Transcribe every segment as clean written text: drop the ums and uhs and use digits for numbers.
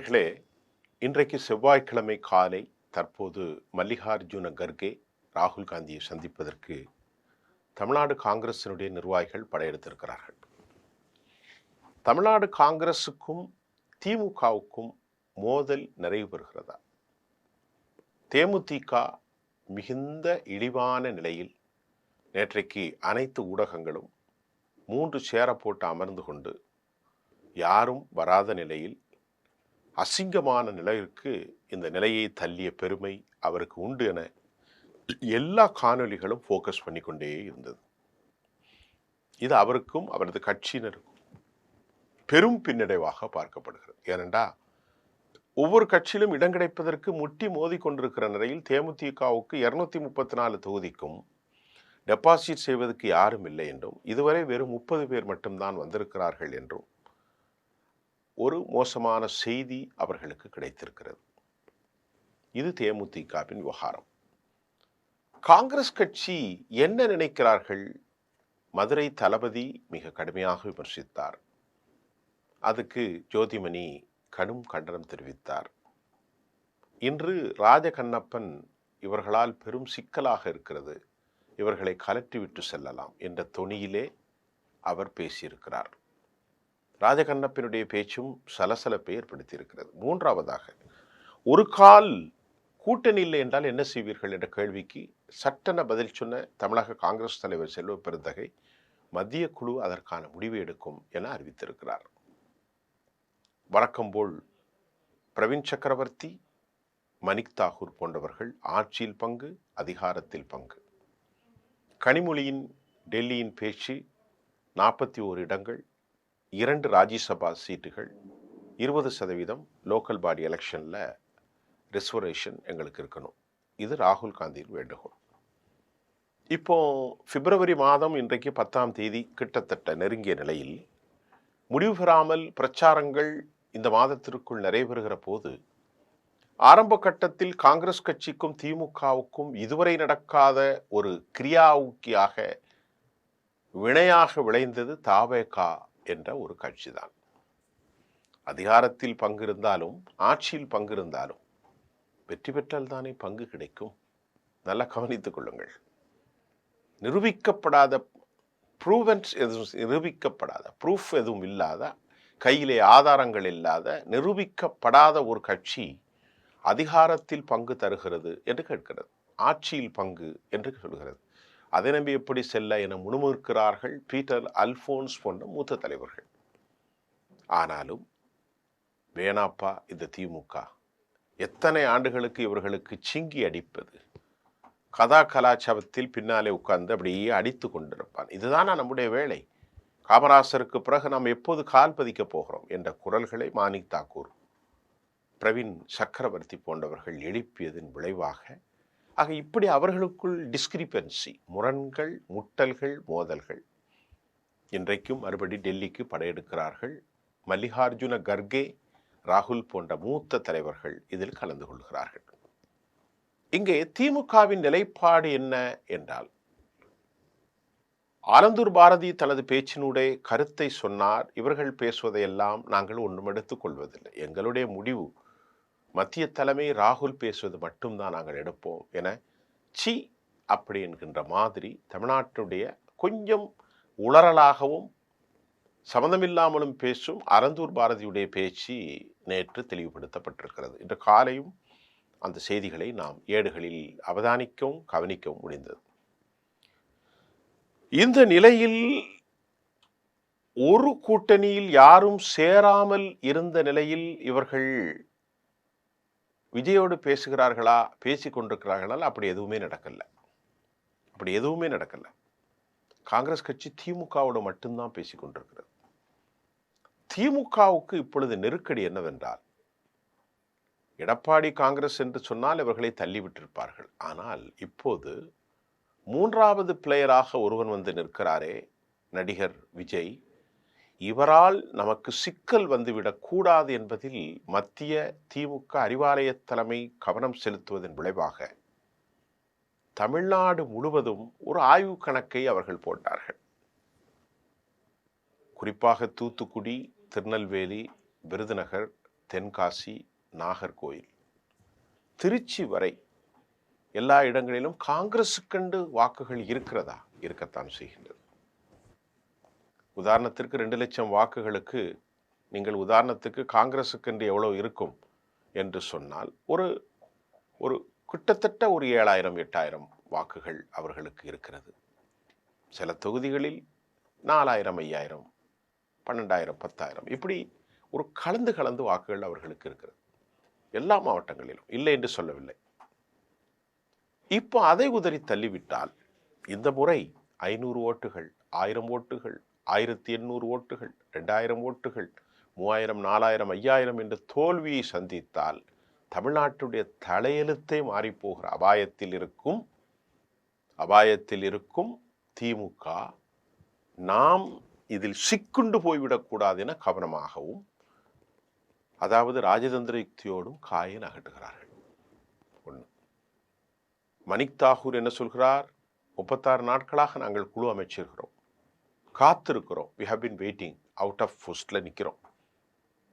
நேர்களே, இன்றைக்கு செவ்வாய்க்கிழமை காலை தற்போது மல்லிகார்ஜுன கர்கே ராகுல் காந்தியை சந்திப்பதற்கு தமிழ்நாடு காங்கிரசினுடைய நிர்வாகிகள் படையெடுத்திருக்கிறார்கள். தமிழ்நாடு காங்கிரசுக்கும் திமுகவுக்கும் மோதல் நிறைவு பெறுகிறதா? தேமுதிக மிகுந்த இழிவான நிலையில் நேற்றைக்கு அனைத்து ஊடகங்களும் 3 சேர போட்டு அமர்ந்து கொண்டு யாரும் வராத நிலையில் அசிங்கமான நிலைக்கு இந்த நிலையை தள்ளிய பெருமை அவருக்கு உண்டு என எல்லா காணொலிகளும் ஃபோக்கஸ் பண்ணிக்கொண்டே இருந்தது. இது அவருக்கும் அவரது கட்சியினருக்கும் பெரும் பின்னடைவாக பார்க்கப்படுகிறது. ஏனென்றா ஒவ்வொரு கட்சியிலும் இடம் கிடைப்பதற்கு முட்டி மோதி கொண்டிருக்கிற நிலையில் தேமுதிகவுக்கு 234 தொகுதிக்கும் டெபாசிட் செய்வதற்கு யாரும் இல்லை என்றும், இதுவரை வெறும் 30 பேர் மட்டும்தான் வந்திருக்கிறார்கள் என்றும் ஒரு மோசமான செய்தி அவர்களுக்கு கிடைத்திருக்கிறது. இது தேமுதிகவின் விவகாரம். காங்கிரஸ் கட்சி என்ன நினைக்கிறார்கள்? மதுரை தளபதி மிக கடுமையாக விமர்சித்தார். அதுக்கு ஜோதிமணி கடும் கண்டனம் தெரிவித்தார். இன்று ராஜகண்ணப்பன் இவர்களால் பெரும் சிக்கலாக இருக்கிறது, இவர்களை கலற்றிவிட்டு செல்லலாம் என்ற தொனியிலே அவர் பேசியிருக்கிறார். ராஜகண்ணப்பனுடைய பேச்சும் சலசலப்பை ஏற்படுத்தியிருக்கிறது. மூன்றாவதாக, ஒரு கால் கூட்டணி இல்லை என்றால் என்ன செய்வீர்கள் என்ற கேள்விக்கு சட்டென பதில் சொன்ன தமிழக காங்கிரஸ் தலைவர் செல்வ பெருந்தகை மத்திய குழு அதற்கான முடிவை எடுக்கும் என அறிவித்திருக்கிறார். வழக்கம் போல் பிரவீன் சக்கரவர்த்தி, மணிக் தாகூர் போன்றவர்கள் ஆட்சியில் பங்கு, அதிகாரத்தில் பங்கு. கனிமொழியின் டெல்லியின் பேச்சு 41 இடங்கள், 2 ராஜ்யசபா சீட்டுகள், 20% லோக்கல் பாடி எலெக்ஷனில் ரிசர்வேஷன் எங்களுக்கு இருக்கணும். இது ராகுல் காந்தியின் வேண்டுகோள். இப்போ பிப்ரவரி மாதம் இன்றைக்கு 10ஆம் தேதி கிட்டத்தட்ட நெருங்கிய நிலையில் முடிவு பெறாமல் பிரச்சாரங்கள் இந்த மாதத்திற்குள் நிறைவேறுகிற போது ஆரம்ப கட்டத்தில் காங்கிரஸ் கட்சிக்கும் திமுகவுக்கும் இதுவரை நடக்காத ஒரு கிரியாவுக்கியாக வினையாக விளைந்தது தாவேகா என்ற ஒரு கட்சி தான். அதிகாரத்தில் பங்கு இருந்தாலும் ஆட்சியில் பங்கு இருந்தாலும் வெற்றி பெற்றால் தானே பங்கு கிடைக்கும். நல்லா கவனித்துக் கொள்ளுங்கள். நிரூபிக்கப்படாத ப்ரூஃப் எதுவும் இல்லாத, கையிலே ஆதாரங்கள் இல்லாத, நிரூபிக்கப்படாத ஒரு கட்சி அதிகாரத்தில் பங்கு தருகிறது என்று கேட்கிறது, ஆட்சியில் பங்கு என்று சொல்கிறது. அதை நம்பி எப்படி செல்ல என முணுமுறுக்கிறார்கள் பீட்டர் அல்போன்ஸ் போன்ற மூத்த தலைவர்கள். ஆனாலும் வேணாப்பா இந்த திமுக, எத்தனை ஆண்டுகளுக்கு இவர்களுக்கு சிங்கி அடிப்பது, கதா கலாச்சாரத்தில் பின்னாலே உட்கார்ந்து அப்படியே அடித்து கொண்டிருப்பான். இதுதான் நம்முடைய வேலை. காமராசருக்கு பிறகு நாம் எப்போது கால் பதிக்க போகிறோம் என்ற குரல்களை மாணிக் தாக்கூர், பிரவீன் சக்கரவர்த்தி போன்றவர்கள் எழுப்பியதன் விளைவாக ஆக இப்படி அவர்களுக்குள் டிஸ்கிரிபன்சி, முரண்கள், முட்டல்கள், மோதல்கள். இன்றைக்கும் மறுபடி டெல்லிக்கு படையெடுக்கிறார்கள். மல்லிகார்ஜுன கர்கே, ராகுல் போன்ற மூத்த தலைவர்கள் இதில் கலந்து கொள்கிறார்கள். இங்கே திமுகவின் நிலைப்பாடு என்ன என்றால், ஆலந்தூர் பாரதி தனது பேச்சினுடைய கருத்தை சொன்னார். இவர்கள் பேசுவதையெல்லாம் நாங்கள் ஒன்றும் எடுத்துக் கொள்வதில்லை, எங்களுடைய முடிவு மத்திய தலைமை ராகுல் பேசுவது மட்டும்தான் நாங்கள் எடுப்போம் என சி அப்படி என்கின்ற மாதிரி தமிழ்நாட்டுடைய கொஞ்சம் உளறலாகவும் சம்மந்தமில்லாமலும் பேசும் ஆலந்தூர் பாரதியுடைய பேச்சு நேற்று தெளிவுபடுத்தப்பட்டிருக்கிறது. இன்று காலையும் அந்த செய்திகளை நாம் ஏடுகளில் அவதானிக்கவும் கவனிக்கவும் முடிந்தது. இந்த நிலையில் ஒரு கூட்டணியில் யாரும் சேராமல் இருந்த நிலையில் இவர்கள் விஜயோடு பேசுகிறார்களா, பேசிக் கொண்டிருக்கிறார்களா? அப்படி எதுவுமே நடக்கல. காங்கிரஸ் கட்சி திமுகவோடு மட்டும்தான் பேசிக் கொண்டிருக்கிறது. திமுகவுக்கு இப்பொழுது நெருக்கடி என்னவென்றால், எடப்பாடி காங்கிரஸ் என்று சொன்னால் இவர்களை தள்ளிவிட்டிருப்பார்கள். ஆனால் இப்போது 3வது பிளேயராக ஒருவன் வந்து நிற்கிறாரே, நடிகர் விஜய். இவரால் நமக்கு சிக்கல் வந்துவிடக் கூடாது என்பதில் மத்திய திமுக அறிவாலய தலைமை கவனம் செலுத்துவதன் விளைவாக தமிழ்நாடு முழுவதும் ஒரு ஆய்வு கணக்கை அவர்கள் போட்டார்கள். குறிப்பாக தூத்துக்குடி, திருநெல்வேலி, விருதுநகர், தென்காசி, நாகர்கோயில், திருச்சி வரை எல்லா இடங்களிலும் காங்கிரசுக்கென்று வாக்குகள் இருக்கிறதா? இருக்கத்தான் செய்கின்றது. உதாரணத்திற்கு 2 லட்சம் வாக்குகளுக்கு நீங்கள் உதாரணத்துக்கு காங்கிரசுக்கென்று எவ்வளவு இருக்கும் என்று சொன்னால் ஒரு ஒரு கிட்டத்தட்ட ஒரு 7000 8000 வாக்குகள் அவர்களுக்கு இருக்கிறது. சில தொகுதிகளில் 4000 5000 12,000 10,000 இப்படி ஒரு கலந்து வாக்குகள் அவர்களுக்கு இருக்கிறது. எல்லா மாவட்டங்களிலும் இல்லை என்று சொல்லவில்லை. இப்போ அதை உதறி தள்ளிவிட்டால் இந்த முறை 500 ஓட்டுகள், 1000 ஓட்டுகள், 1800 ஓட்டுகள், 2000 ஓட்டுகள், 3000 4000 5000 என்ற தோல்வியை சந்தித்தால் தமிழ்நாட்டுடைய தலையெழுத்தே மாறிப்போகிற அபாயத்தில் இருக்கும் திமுக நாம் இதில் சிக்குண்டு போய்விடக்கூடாது என கவனமாகவும், அதாவது ராஜதந்திர யுக்தியோடும் காயை நகட்டுகிறார்கள். ஒன்று, மணிக் தாகூர் என்ன சொல்கிறார்? 36 நாட்களாக நாங்கள் குழு அமைச்சிருக்கிறோம், காத்திருக்கிறோம், we have been waiting, out of போஸ்ட்ல நிற்கிறோம்,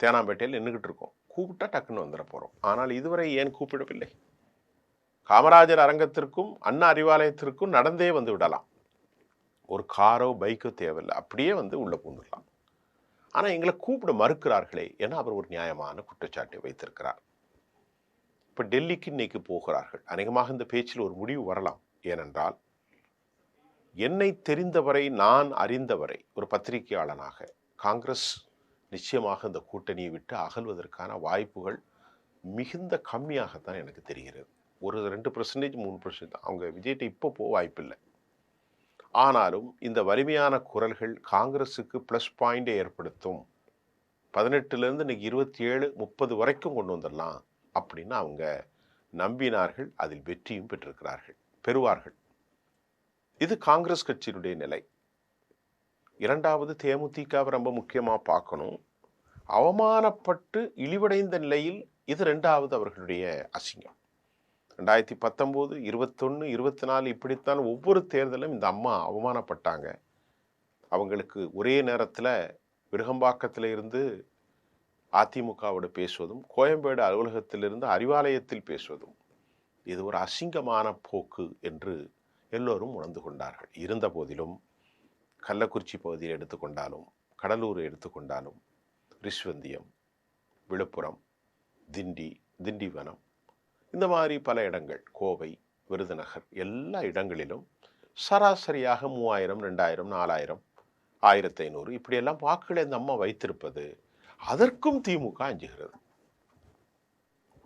தேனாம்பேட்டையில் நின்றுகிட்டு இருக்கோம், கூப்பிட்டா டக்குன்னு வந்துட போறோம். ஆனால் இதுவரை ஏன் கூப்பிடவில்லை? காமராஜர் அரங்கத்திற்கும் அண்ணா அறிவாலயத்திற்கும் நடந்தே வந்து விடலாம். ஒரு காரோ பைக்கோ தேவையில்லை, அப்படியே வந்து உள்ள பூந்துடலாம். ஆனால் எங்களை கூப்பிட மறுக்கிறார்களே என அவர் ஒரு நியாயமான குற்றச்சாட்டை வைத்திருக்கிறார். இப்போ டெல்லிக்கு இன்னைக்கு போகிறார்கள். அநேகமாக இந்த பேச்சில் ஒரு முடிவு வரலாம். ஏனென்றால் என்னை தெரிந்தவரை, நான் அறிந்தவரை, ஒரு பத்திரிகையாளனாக காங்கிரஸ் நிச்சயமாக இந்த கூட்டணியை விட்டு அகல்வதற்கான வாய்ப்புகள் மிகுந்த கம்மியாகத்தான் எனக்கு தெரிகிறது. ஒரு 2% 3% அவங்க விஜய்கிட்ட இப்போ போக வாய்ப்பில்லை. ஆனாலும் இந்த வலிமையான குரல்கள் காங்கிரஸுக்கு ப்ளஸ் பாயிண்டை ஏற்படுத்தும். 18லேருந்து இன்னைக்கு 27 30 வரைக்கும் கொண்டு வந்துடலாம் அப்படின்னு அவங்க நம்பினார்கள். அதில் வெற்றியும் பெறுவார்கள். இது காங்கிரஸ் கட்சியினுடைய நிலை. இரண்டாவது, தேமுதிக ரொம்ப முக்கியமாக பார்க்கணும். அவமானப்பட்டு இழிவடைந்த நிலையில் இது 2வது அவர்களுடைய அசிங்கம். 2019 21 24 இப்படித்தான் ஒவ்வொரு தேர்தலும் இந்த அம்மா அவமானப்பட்டாங்க. அவங்களுக்கு ஒரே நேரத்தில் விருகம்பாக்கத்தில் இருந்து அதிமுகவோடு பேசுவதும், கோயம்பேடு அலுவலகத்திலிருந்து அறிவாலயத்தில் பேசுவதும் இது ஒரு அசிங்கமான போக்கு என்று எல்லோரும் உணர்ந்து கொண்டார்கள். இருந்த போதிலும் கள்ளக்குறிச்சி பகுதியை எடுத்துக்கொண்டாலும், கடலூர் எடுத்துக்கொண்டாலும், ரிஷ்வந்தியம், விழுப்புரம், திண்டிவனம், இந்த மாதிரி பல இடங்கள், கோவை, விருதுநகர், எல்லா இடங்களிலும் சராசரியாக 3000 2000 4000 1500 இப்படியெல்லாம் வாக்குகளை இந்த அம்மா வைத்திருப்பது அதற்கும் திமுக அஞ்சுகிறது.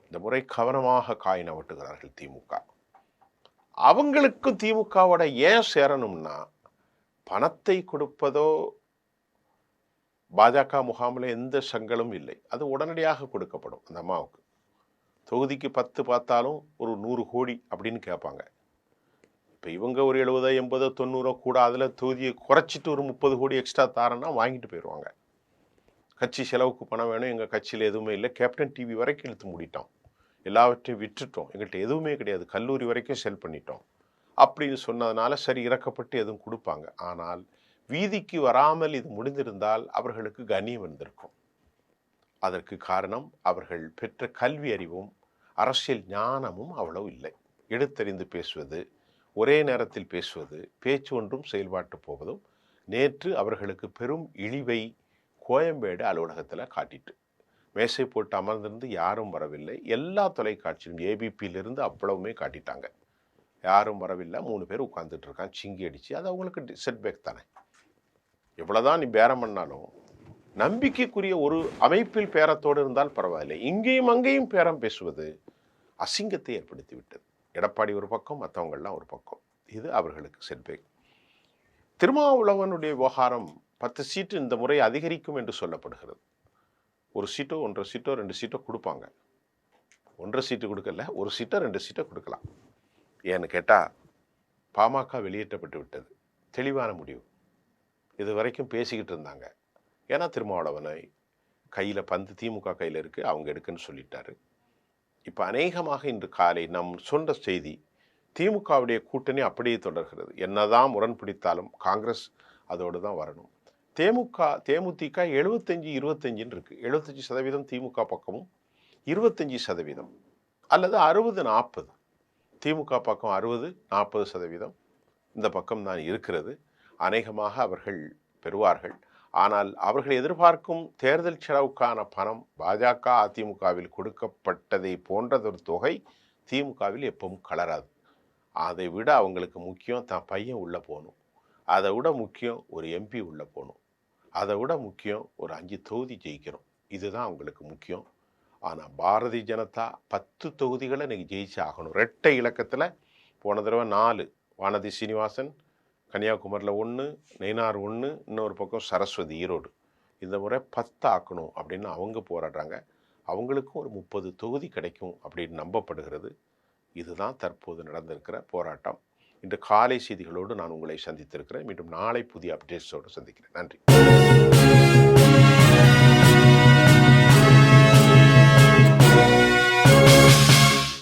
இந்த முறை கவனமாக காய் நவட்டுகிறார்கள் திமுக. அவங்களுக்கும் திமுகவோட ஏன் சேரணும்னா, பணத்தை கொடுப்பதோ பாஜக முகாமில் எந்த சங்கலும் இல்லை. அது உடனடியாக கொடுக்கப்படும். அந்த அம்மாவுக்கு தொகுதிக்கு 10 பார்த்தாலும் ஒரு 100 கோடி அப்படின்னு கேட்பாங்க. இப்போ இவங்க ஒரு 70 80 90 கூட அதில் தொகுதியை குறைச்சிட்டு ஒரு 30 கோடி எக்ஸ்ட்ரா தாரன்னா வாங்கிட்டு போயிடுவாங்க. கட்சி செலவுக்கு பணம் வேணும், எங்கள் கட்சியில் எதுவுமே இல்லை, கேப்டன் டிவி வரைக்கும் இழுத்து மூடிட்டோம், எல்லாவற்றையும் விட்டுட்டோம், எங்கள்கிட்ட எதுவுமே கிடையாது, கல்லூரி வரைக்கும் செல் பண்ணிட்டோம் அப்படின்னு சொன்னதுனால சரி இறக்கப்பட்டு எதுவும் கொடுப்பாங்க. ஆனால் வீதிக்கு வராமல் இது முடிந்திருந்தால் அவர்களுக்கு கண்ணியம் இருந்திருக்கும். அதற்கு காரணம் அவர்கள் பெற்ற கல்வி அறிவும் அரசியல் ஞானமும் அவ்வளவு இல்லை. எடுத்தறிந்து பேசுவது, ஒரே நேரத்தில் பேசுவது, பேச்சு ஒன்றும் செயல்பாட்டு போவதும் நேற்று அவர்களுக்கு பெரும் இழிவை கோயம்பேடு அலுவலகத்தில் காட்டிட்டு, மேசை போட்டு அமர்ந்திருந்து யாரும் வரவில்லை. எல்லா தொலைக்காட்சியும் ஏபிபியிலிருந்து அவ்வளவுமே காட்டிட்டாங்க. யாரும் வரவில்லை, 3 பேர் உட்கார்ந்துட்டு இருக்கான் சிங்கி அடிச்சு. அது அவங்களுக்கு செட்பேக் தானே. எவ்வளவுதான் நீ பேரம் பண்ணாலும் நம்பிக்கைக்குரிய ஒரு அமைப்பில் பேரத்தோடு இருந்தால் பரவாயில்லை. இங்கேயும் அங்கேயும் பேரம் பேசுவது அசிங்கத்தை ஏற்படுத்தி விட்டது. எடப்பாடி ஒரு பக்கம், மற்றவங்கள்லாம் ஒரு பக்கம். இது அவர்களுக்கு செட்பேக். திருமாவளவனுடைய விவகாரம் 10 சீட்டு இந்த முறை அதிகரிக்கும் என்று சொல்லப்படுகிறது. 1 சீட்டோ 1.5 சீட்டோ 2 சீட்டோ கொடுப்பாங்க. 1.5 சீட்டு கொடுக்கல, 1 சீட்டோ 2 சீட்டோ கொடுக்கலாம். ஏன்னு கேட்டால் பாமக வெளியேற்றப்பட்டு விட்டது. தெளிவான முடிவு. இது வரைக்கும் பேசிக்கிட்டு இருந்தாங்க. ஏன்னா திருமாவளவனை கையில் பந்து திமுக கையில் இருக்குது, அவங்க எடுக்குன்னு சொல்லிட்டாரு. இப்போ அநேகமாக இன்று காலை நம் சொன்ன செய்தி, திமுகவுடைய கூட்டணி அப்படியே தொடர்கிறது. என்னதான் முரண் பிடித்தாலும் காங்கிரஸ் அதோடு தான் வரணும். தேமுதிக 75-25 இருக்கு. 75% திமுக பக்கமும் 25% அல்லது 60-40. திமுக பக்கம் 60-40% இந்த பக்கம் தான் இருக்கிறது. அநேகமாக அவர்கள் பெறுவார்கள். ஆனால் அவர்கள் எதிர்பார்க்கும் தேர்தல் செலவுக்கான பணம் பாஜக அதிமுகவில் கொடுக்கப்பட்டதை போன்றதொரு தொகை திமுகவில் எப்பவும் கலராது. அதை விட அவங்களுக்கு முக்கியம் தான் பையன் உள்ள போகணும், அதை விட முக்கியம் ஒரு எம்பி உள்ள போகணும், அதை விட முக்கியம் ஒரு 5 தொகுதி ஜெயிக்கணும். இதுதான் அவங்களுக்கு முக்கியம். ஆனால் பாரதிய ஜனதா 10 தொகுதிகளை இன்னைக்கு ஜெயிச்சு ஆகணும். இரட்டை இலக்கத்தில் போன தடவை 4, வானதி சீனிவாசன் கன்னியாகுமரியில் 1, நெய்னார் 1, இன்னொரு பக்கம் சரஸ்வதி ஈரோடு. இந்த முறை 10 ஆக்கணும் அப்படின்னு அவங்க போராடுறாங்க. அவங்களுக்கும் ஒரு 30 தொகுதி கிடைக்கும் அப்படின்னு நம்பப்படுகிறது. இதுதான் தற்போது நடந்திருக்கிற போராட்டம். இன்று காலை செய்திகளோடு நான் உங்களை சந்தித்திருக்கிறேன். மீண்டும் நாளை புதிய அப்டேட்ஸோடு சந்திக்கிறேன். நன்றி.